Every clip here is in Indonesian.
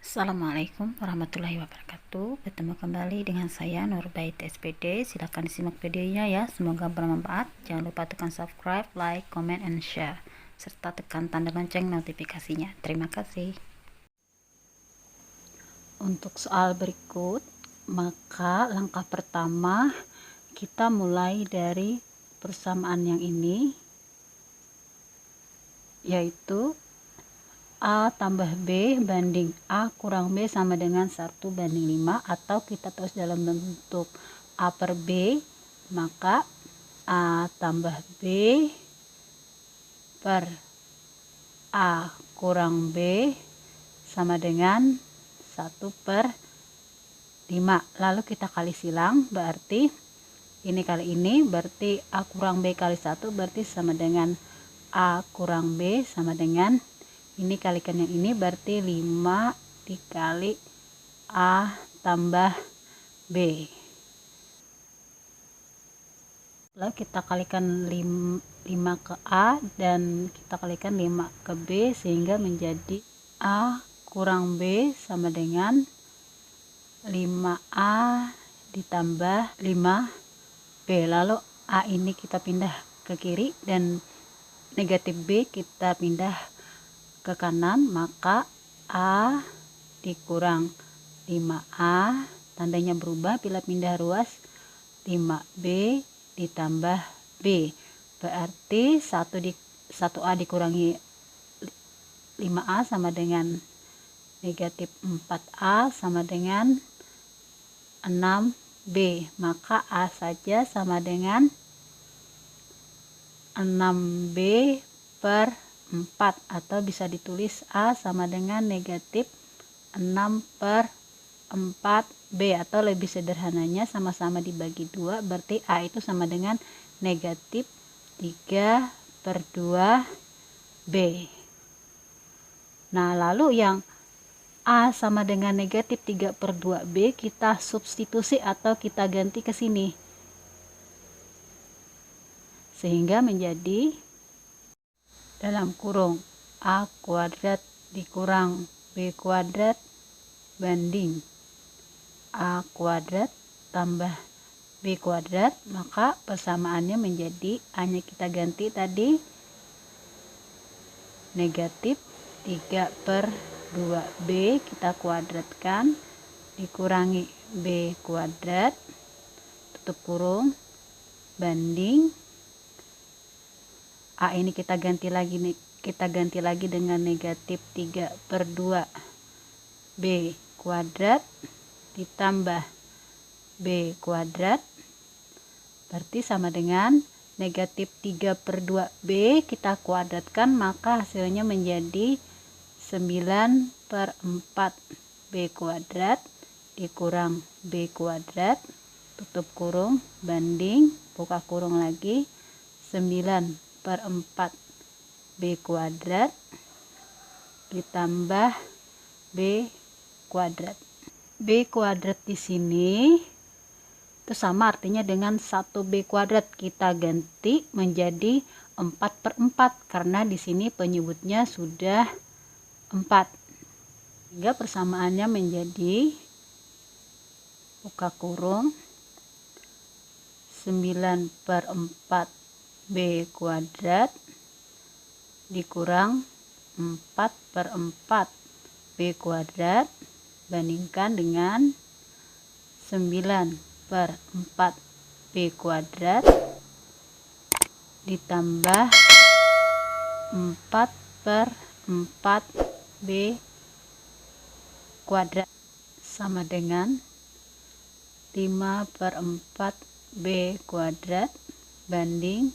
Assalamualaikum warahmatullahi wabarakatuh. Bertemu kembali dengan saya Nurbait SPD. Silahkan disimak videonya ya, semoga bermanfaat. Jangan lupa tekan subscribe, like, comment, and share, serta tekan tanda lonceng notifikasinya. Terima kasih. Untuk soal berikut, maka langkah pertama kita mulai dari persamaan yang ini, yaitu A tambah B banding A kurang B sama dengan 1:5, atau kita tulis dalam bentuk A per B, maka A tambah B per A kurang B sama dengan 1/5. Lalu kita kali silang, berarti ini kali ini, berarti A kurang B kali 1 berarti sama dengan A kurang B sama dengan ini kalikan yang ini, berarti 5 dikali A tambah B. Lalu kita kalikan 5 ke A dan kita kalikan 5 ke B, sehingga menjadi A kurang B sama dengan 5A ditambah 5B. Lalu A ini kita pindah ke kiri dan negatif B kita pindah ke kanan, maka A dikurang 5A, tandanya berubah bila pindah ruas, 5B ditambah B, berarti 1A dikurangi 5A sama dengan negatif 4A sama dengan 6B, maka A saja sama dengan 6B per 4, atau bisa ditulis A sama dengan negatif 6/4B, atau lebih sederhananya sama-sama dibagi 2, berarti A itu sama dengan negatif 3/2B. Nah, lalu yang A sama dengan negatif 3/2B kita substitusi atau kita ganti ke sini, sehingga menjadi dalam kurung A kuadrat dikurang B kuadrat banding A kuadrat tambah B kuadrat, maka persamaannya menjadi hanya kita ganti tadi negatif 3/2B kita kuadratkan dikurangi B kuadrat tutup kurung banding A ini kita ganti lagi dengan negatif 3/2B kuadrat ditambah B kuadrat, berarti sama dengan negatif 3/2B kita kuadratkan, maka hasilnya menjadi 9/4B kuadrat dikurang B kuadrat tutup kurung banding buka kurung lagi 9/4B kuadrat ditambah B kuadrat. B kuadrat di sini itu sama artinya dengan 1B kuadrat, kita ganti menjadi 4/4 karena di sini penyebutnya sudah 4, sehingga persamaannya menjadi buka kurung 9/4B kuadrat dikurang 4/4B kuadrat bandingkan dengan 9/4B kuadrat ditambah 4/4B kuadrat sama dengan 5/4B kuadrat banding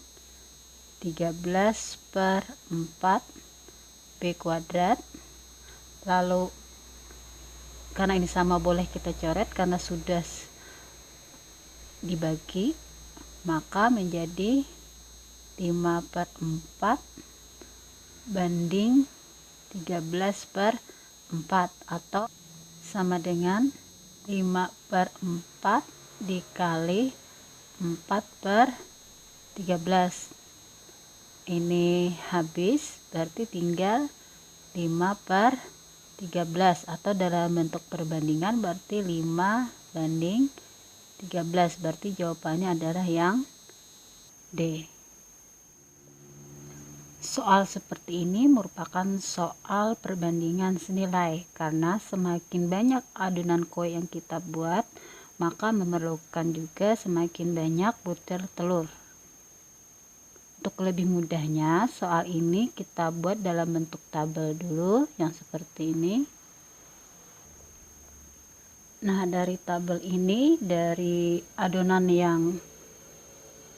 13/4B kuadrat. Lalu karena ini sama boleh kita coret karena sudah dibagi, maka menjadi 5/4 banding 13/4, atau sama dengan 5/4 dikali 4/13. Ini habis, berarti tinggal 5/13. 13, atau dalam bentuk perbandingan berarti 5:13, berarti jawabannya adalah yang D. Soal seperti ini merupakan soal perbandingan senilai, karena semakin banyak adonan kue yang kita buat, maka memerlukan juga semakin banyak butir telur. Untuk lebih mudahnya, soal ini kita buat dalam bentuk tabel dulu yang seperti ini. Nah, dari tabel ini, dari adonan yang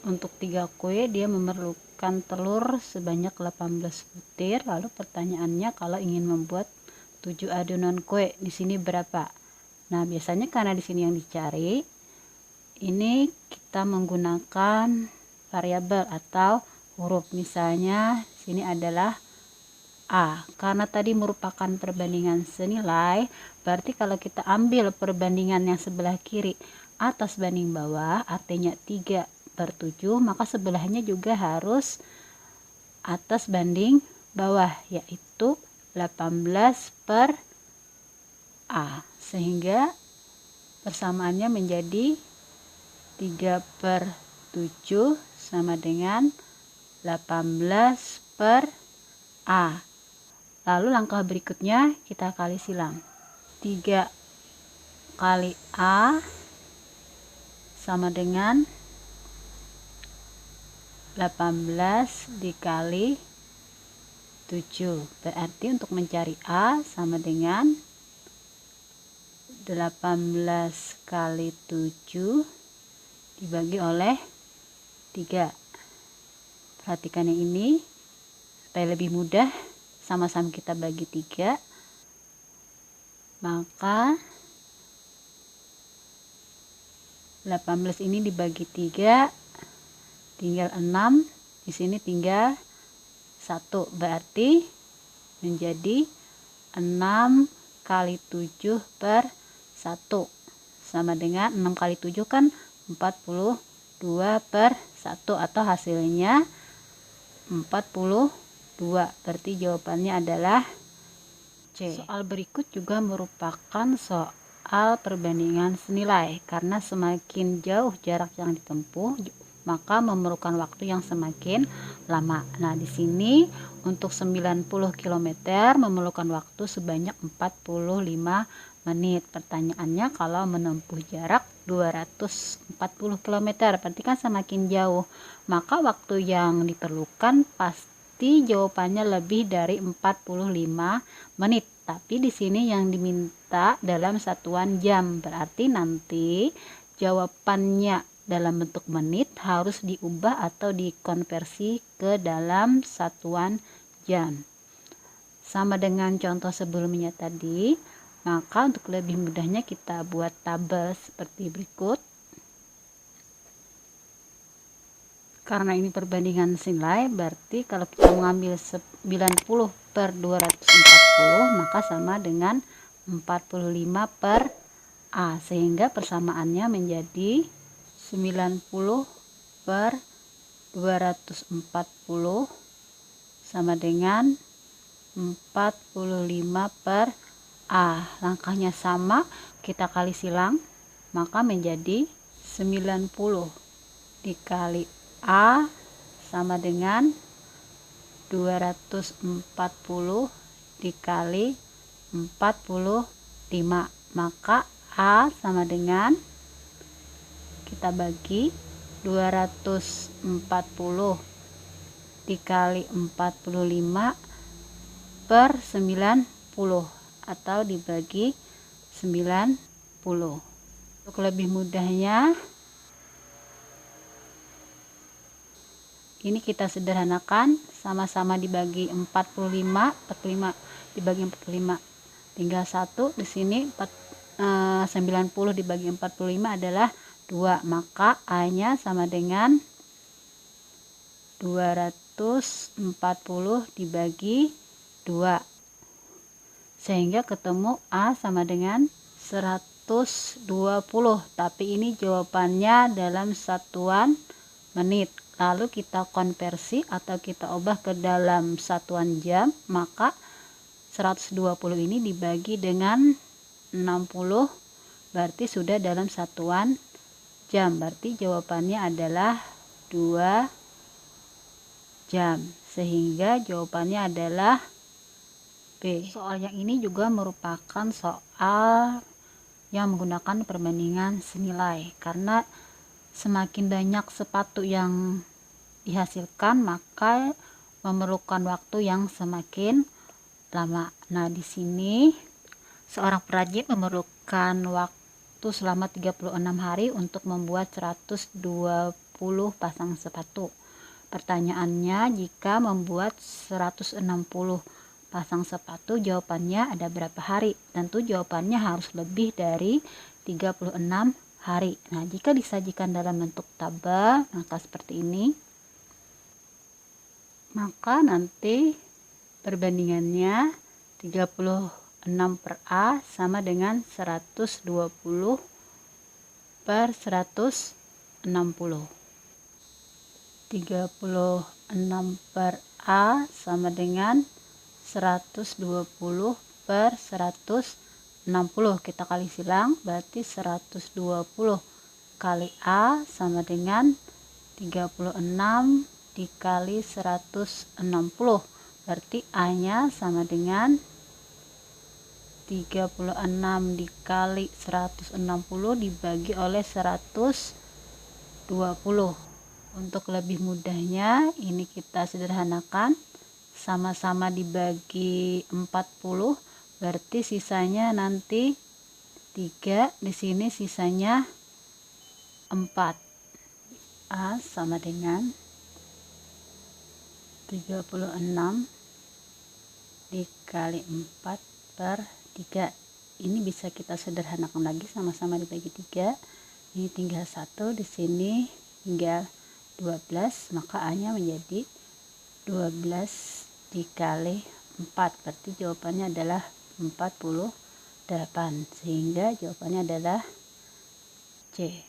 untuk 3 kue dia memerlukan telur sebanyak 18 butir. Lalu pertanyaannya, kalau ingin membuat 7 adonan kue, di sini berapa? Nah, biasanya karena di sini yang dicari, ini kita menggunakan variabel atau huruf. Misalnya sini adalah A. Karena tadi merupakan perbandingan senilai, berarti kalau kita ambil perbandingan yang sebelah kiri atas banding bawah, artinya 3/7, maka sebelahnya juga harus atas banding bawah, yaitu 18/A, sehingga persamaannya menjadi 3/7 sama dengan 18/A. Lalu langkah berikutnya kita kali silang. 3 kali A sama dengan 18 dikali 7. Berarti untuk mencari A sama dengan 18 kali 7 dibagi oleh 3. Perhatikan yang ini supaya lebih mudah, sama-sama kita bagi 3, maka 18 ini dibagi 3 tinggal 6, di sini tinggal 1, berarti menjadi 6 kali 7/1 sama dengan 6 kali 7 kan 42/1, atau hasilnya 42. Berarti jawabannya adalah C. Soal berikut juga merupakan soal perbandingan senilai, karena semakin jauh jarak yang ditempuh maka memerlukan waktu yang semakin lama. Nah, di sini untuk 90 km memerlukan waktu sebanyak 45 menit. Pertanyaannya, kalau menempuh jarak 240 km, berarti kan semakin jauh, maka waktu yang diperlukan pasti jawabannya lebih dari 45 menit. Tapi di sini yang diminta dalam satuan jam, berarti nanti jawabannya dalam bentuk menit harus diubah atau dikonversi ke dalam satuan jam. Sama dengan contoh sebelumnya tadi, maka untuk lebih mudahnya kita buat tabel seperti berikut. Karena ini perbandingan senilai, berarti kalau kita mengambil 90/240 maka sama dengan 45/A, sehingga persamaannya menjadi 90/240 sama dengan 45/A. Langkahnya sama, kita kali silang, maka menjadi 90 dikali A sama dengan 240 dikali 45, maka A sama dengan, kita bagi 240 dikali 45/90, atau dibagi 90. Untuk lebih mudahnya, ini kita sederhanakan, sama-sama dibagi 45, 45 dibagi 45 tinggal 1. Di sini 90 dibagi 45 adalah 2, maka A-nya sama dengan 240 dibagi 2, sehingga ketemu A sama dengan 120. Tapi ini jawabannya dalam satuan menit. Lalu kita konversi atau kita ubah ke dalam satuan jam, maka 120 ini dibagi dengan 60 berarti sudah dalam satuan jam, berarti jawabannya adalah 2 jam, sehingga jawabannya adalah B. Soal yang ini juga merupakan soal yang menggunakan perbandingan senilai, karena semakin banyak sepatu yang dihasilkan maka memerlukan waktu yang semakin lama. Nah, di sini seorang perajin memerlukan waktu selama 36 hari untuk membuat 120 pasang sepatu. Pertanyaannya, jika membuat 160 pasang sepatu, jawabannya ada berapa hari? Tentu jawabannya harus lebih dari 36 hari. Nah, jika disajikan dalam bentuk tabel, maka seperti ini. Maka nanti perbandingannya 36 per A sama dengan 120 per 160. 36 per A sama dengan 120 per 160. Kita kali silang, berarti 120 kali A sama dengan 36 dikali 160. Berarti A nya sama dengan 36 dikali 160 dibagi oleh 120. Untuk lebih mudahnya ini kita sederhanakan, sama-sama dibagi 40, berarti sisanya nanti 3, di sini sisanya 4. A sama dengan 36 dikali 4 per 3. Ini bisa kita sederhanakan lagi, sama-sama dibagi 3. Ini tinggal 1, di sini tinggal 12, maka A nya menjadi 12 dikali 4, berarti jawabannya adalah 48, sehingga jawabannya adalah C.